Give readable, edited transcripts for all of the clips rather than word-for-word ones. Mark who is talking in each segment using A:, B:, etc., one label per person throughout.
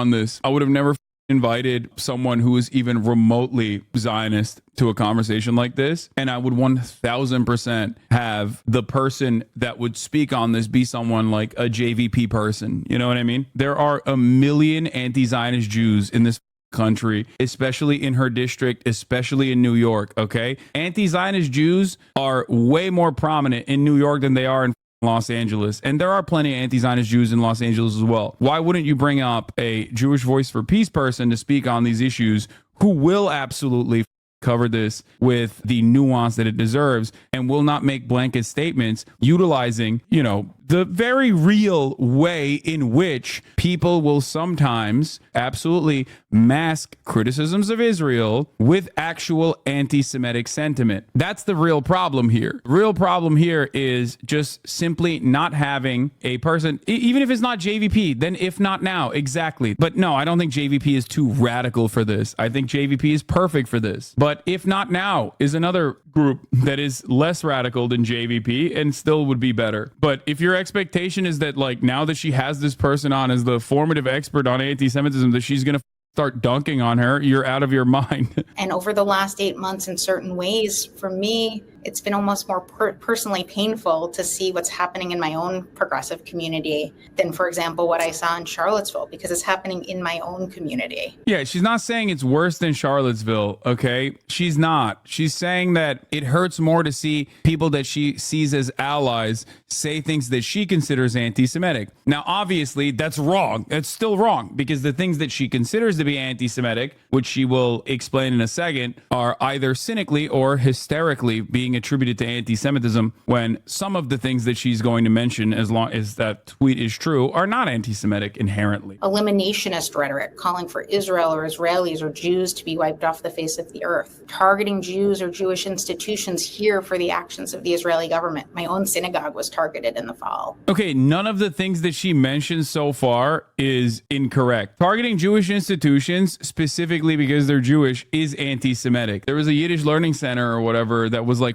A: on this. I would have never invited someone who is even remotely Zionist to a conversation like this. And I would 1000% have the person that would speak on this be someone like a JVP person. You know what I mean? There are a million anti-Zionist Jews in this country, especially in her district, especially in New York. Okay. Anti-Zionist Jews are way more prominent in New York than they are in Los Angeles. And there are plenty of anti-Zionist Jews in Los Angeles as well. Why wouldn't you bring up a Jewish Voice for Peace person to speak on these issues who will absolutely cover this with the nuance that it deserves and will not make blanket statements utilizing, you know, the very real way in which people will sometimes absolutely mask criticisms of Israel with actual anti-Semitic sentiment. That's the real problem here. The real problem here is just simply not having a person, even if it's not JVP, then if not now, exactly. But no, I don't think JVP is too radical for this. I think JVP is perfect for this. But if not now is another group that is less radical than JVP and still would be better. But if your expectation is that, like, now that she has this person on as the formative expert on anti-Semitism, that she's going to start dunking on her, you're out of your mind.
B: And over the last 8 months, in certain ways, for me, it's been almost more personally painful to see what's happening in my own progressive community than, for example, what I saw in Charlottesville, because it's happening in my own community.
A: Yeah, she's not saying it's worse than Charlottesville, okay? She's not. She's saying that it hurts more to see people that she sees as allies say things that she considers anti-Semitic. Now, obviously, that's wrong. That's still wrong, because the things that she considers to be anti-Semitic, which she will explain in a second, are either cynically or hysterically being attributed to anti-Semitism, when some of the things that she's going to mention, as long as that tweet is true, are not anti-Semitic inherently.
B: Eliminationist rhetoric, calling for Israel or Israelis or Jews to be wiped off the face of the earth, targeting Jews or Jewish institutions here for the actions of the Israeli government. My own synagogue was targeted in the fall.
A: Okay, none of the things that she mentioned so far is incorrect. Targeting Jewish institutions, specifically because they're Jewish, is anti-Semitic. There was a Yiddish learning center or whatever that was like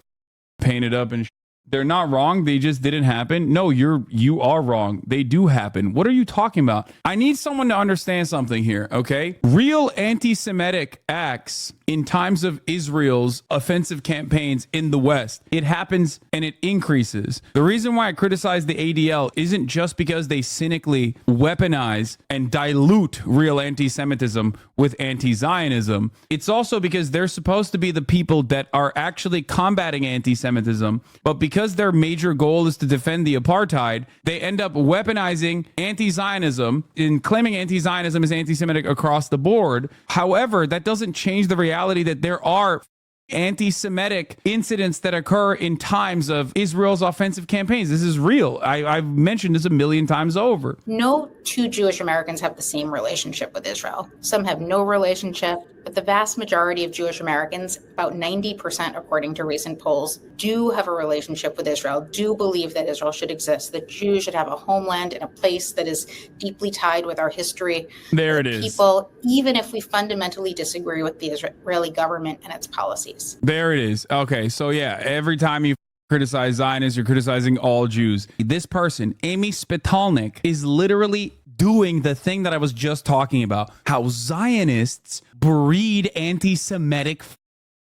A: painted up and they're not wrong. They just didn't happen. No, you are wrong. They do happen. What are you talking about? I need someone to understand something here, okay? Real anti-Semitic acts in times of Israel's offensive campaigns in the West, it happens and it increases. The reason why I criticize the ADL isn't just because they cynically weaponize and dilute real anti-Semitism with anti-Zionism. It's also because they're supposed to be the people that are actually combating anti-Semitism, but because their major goal is to defend the apartheid, they end up weaponizing anti-Zionism and claiming anti-Zionism is anti-Semitic across the board. However, that doesn't change the reality that there are anti-Semitic incidents that occur in times of Israel's offensive campaigns. This is real. I've mentioned this a million times over.
B: No two Jewish Americans have the same relationship with Israel. Some have no relationship, but the vast majority of Jewish Americans, about 90% according to recent polls, do have a relationship with Israel, do believe that Israel should exist, that Jews should have a homeland and a place that is deeply tied with our history.
A: There it is.
B: People, even if we fundamentally disagree with the Israeli government and its policies.
A: There it is. Okay, so yeah, every time you criticize Zionists, you're criticizing all Jews. This person, Amy Spitalnik, is literally doing the thing that I was just talking about, how Zionists breed anti-Semitic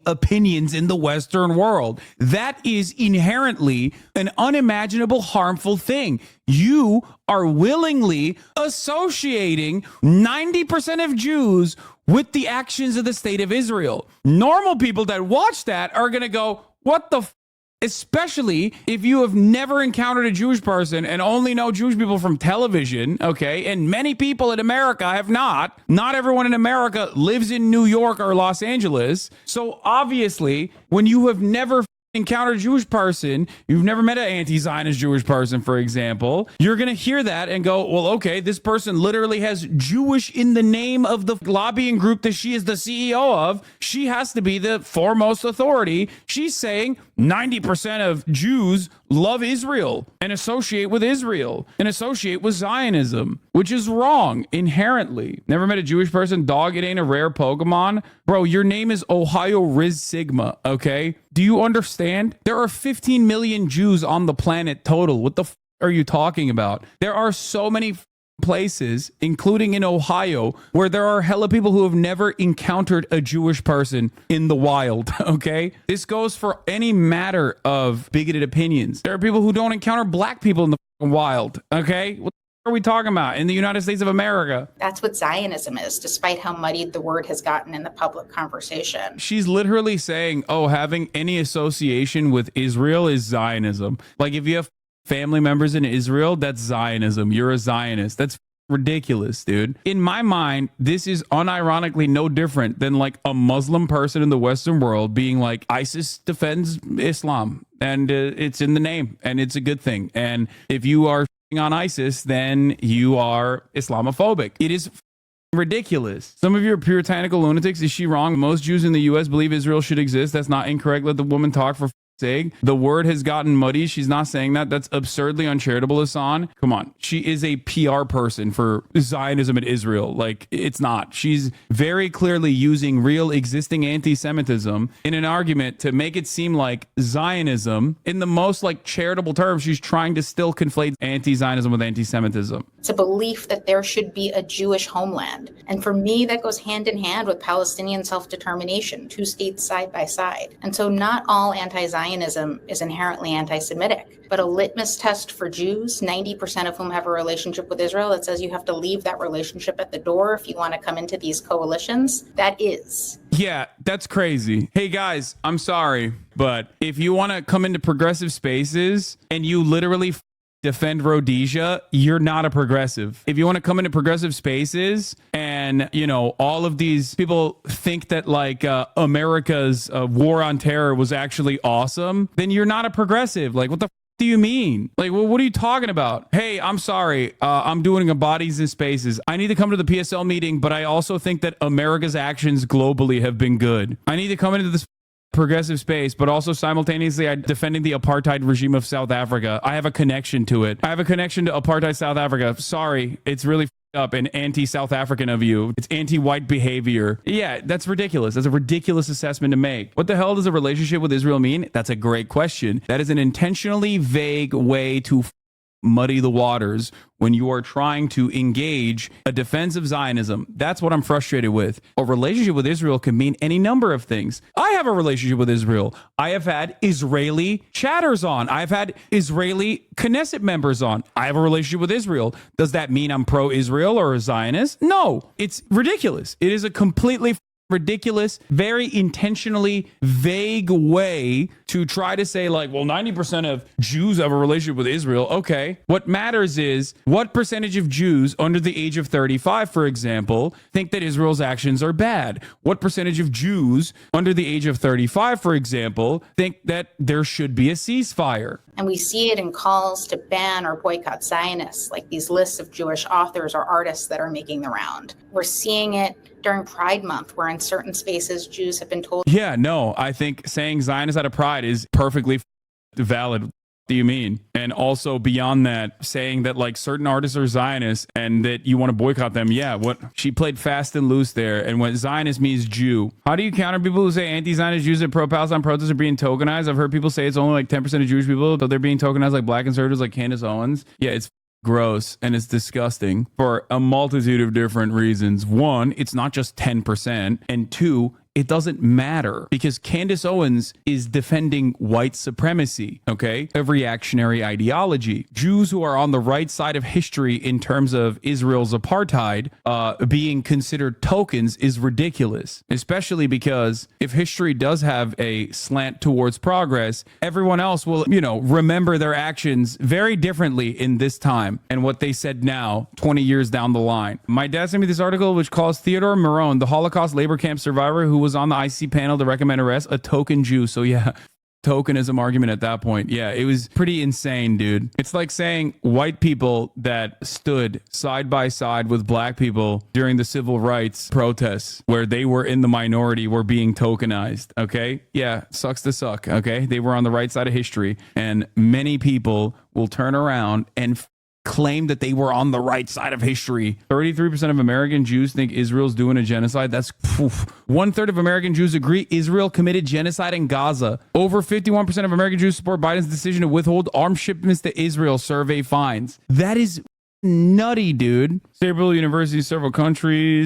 A: opinions in the Western world. That is inherently an unimaginable harmful thing. You are willingly associating 90% of Jews with the actions of the state of Israel. Normal people that watch that are going to go, what the especially if you have never encountered a Jewish person and only know Jewish people from television, okay? And many people in America have not. Not everyone in America lives in New York or Los Angeles. So obviously, when you have never encountered a Jewish person, you've never met an anti-Zionist Jewish person, for example, you're going to hear that and go, well, okay, this person literally has Jewish in the name of the lobbying group that she is the CEO of. She has to be the foremost authority. She's saying 90% of Jews love Israel and associate with Israel and associate with Zionism, which is wrong inherently. Never met a Jewish person? Dog, it ain't a rare Pokemon. Bro, your name is Ohio Riz Sigma, okay? Do you understand? There are 15 million Jews on the planet total. What the are you talking about? There are so many places, including in Ohio, where there are hella people who have never encountered a Jewish person in the wild, okay? This goes for any matter of bigoted opinions. There are people who don't encounter black people in the wild, okay? What are we talking about in the United States of America?
B: That's what Zionism is, despite how muddied the word has gotten in the public conversation.
A: She's literally saying, oh, having any association with Israel is Zionism. Like if you have family members in Israel, that's Zionism. You're a Zionist. That's ridiculous, dude. In my mind, this is unironically no different than like a Muslim person in the Western world being like, ISIS defends Islam and it's in the name and it's a good thing. And if you are on ISIS, then you are Islamophobic. It is ridiculous. Some of you are puritanical lunatics. Is she wrong? Most Jews in the U.S. believe Israel should exist. That's not incorrect. Let the woman talk for sake. The word has gotten muddy. She's not saying that. That's absurdly uncharitable, Hassan. Come on. She is a PR person for Zionism in Israel. Like, it's not. She's very clearly using real existing anti-Semitism in an argument to make it seem like Zionism, in the most like charitable terms, she's trying to still conflate anti-Zionism with anti-Semitism.
B: It's a belief that there should be a Jewish homeland. And for me, that goes hand in hand with Palestinian self-determination, two states side by side. And so not all anti-Zionism is inherently anti-Semitic, but a litmus test for Jews, 90% of whom have a relationship with Israel, that says you have to leave that relationship at the door if you want to come into these coalitions, that is.
A: Yeah, that's crazy. Hey guys, I'm sorry, but if you want to come into progressive spaces and you literally defend Rhodesia, you're not a progressive. If you want to come into progressive spaces and, you know, all of these people think that like America's war on terror was actually awesome, then you're not a progressive. Like, what the do you mean? Like, well, what are you talking about? Hey, I'm sorry. I'm doing a bodies and spaces. I need to come to the PSL meeting, but I also think that America's actions globally have been good. I need to come into this progressive space, but also simultaneously I'm defending the apartheid regime of South Africa. I have a connection to it. I have a connection to apartheid South Africa. Sorry, it's really up and anti-South African of you. It's anti-white behavior. Yeah, that's ridiculous. That's a ridiculous assessment to make. What the hell does a relationship with Israel mean? That's a great question. That is an intentionally vague way to muddy the waters when you are trying to engage a defense of Zionism. That's what I'm frustrated with. A relationship with Israel can mean any number of things. I have a relationship with Israel. I have had Israeli chatters on. I've had Israeli Knesset members on. I have a relationship with Israel. Does that mean I'm pro-Israel or a Zionist? No, it's ridiculous. It is a completely ridiculous, very intentionally vague way to try to say like, well, 90% of Jews have a relationship with Israel. Okay. What matters is what percentage of Jews under the age of 35, for example, think that Israel's actions are bad? What percentage of Jews under the age of 35, for example, think that there should be a ceasefire?
B: And we see it in calls to ban or boycott Zionists, like these lists of Jewish authors or artists that are making the round. We're seeing it during Pride Month, where in certain spaces, Jews have been told.
A: Yeah, no, I think saying Zionist out of pride is perfectly valid. What do you mean? And also beyond that, saying that like certain artists are Zionists and that you want to boycott them. Yeah, what she played fast and loose there. And what Zionist means Jew. How do you counter people who say anti-Zionist Jews and pro-Palestine protests are being tokenized? I've heard people say it's only like 10% of Jewish people, but they're being tokenized like black conservatives like Candace Owens. Yeah, it's gross and it's disgusting for a multitude of different reasons. One, it's not just 10%, and two, it doesn't matter because Candace Owens is defending white supremacy, okay? A reactionary ideology. Jews who are on the right side of history in terms of Israel's apartheid being considered tokens is ridiculous, especially because if history does have a slant towards progress, everyone else will, you know, remember their actions very differently in this time and what they said now, 20 years down the line. My dad sent me this article which calls Theodore Meron, the Holocaust labor camp survivor who was on the ICC panel to recommend arrest, a token Jew. So yeah, tokenism argument at that point. Yeah, it was pretty insane, dude. It's like saying white people that stood side by side with black people during the civil rights protests where they were in the minority were being tokenized. Okay. Yeah. Sucks to suck. Okay. They were on the right side of history and many people will turn around and claim that they were on the right side of history. 33% of American Jews think Israel's doing a genocide. That's 1/3 of American Jews agree Israel committed genocide in Gaza. Over 51% of American Jews support Biden's decision to withhold arms shipments to Israel, survey finds. That is nutty, dude. Sabreville University, several countries.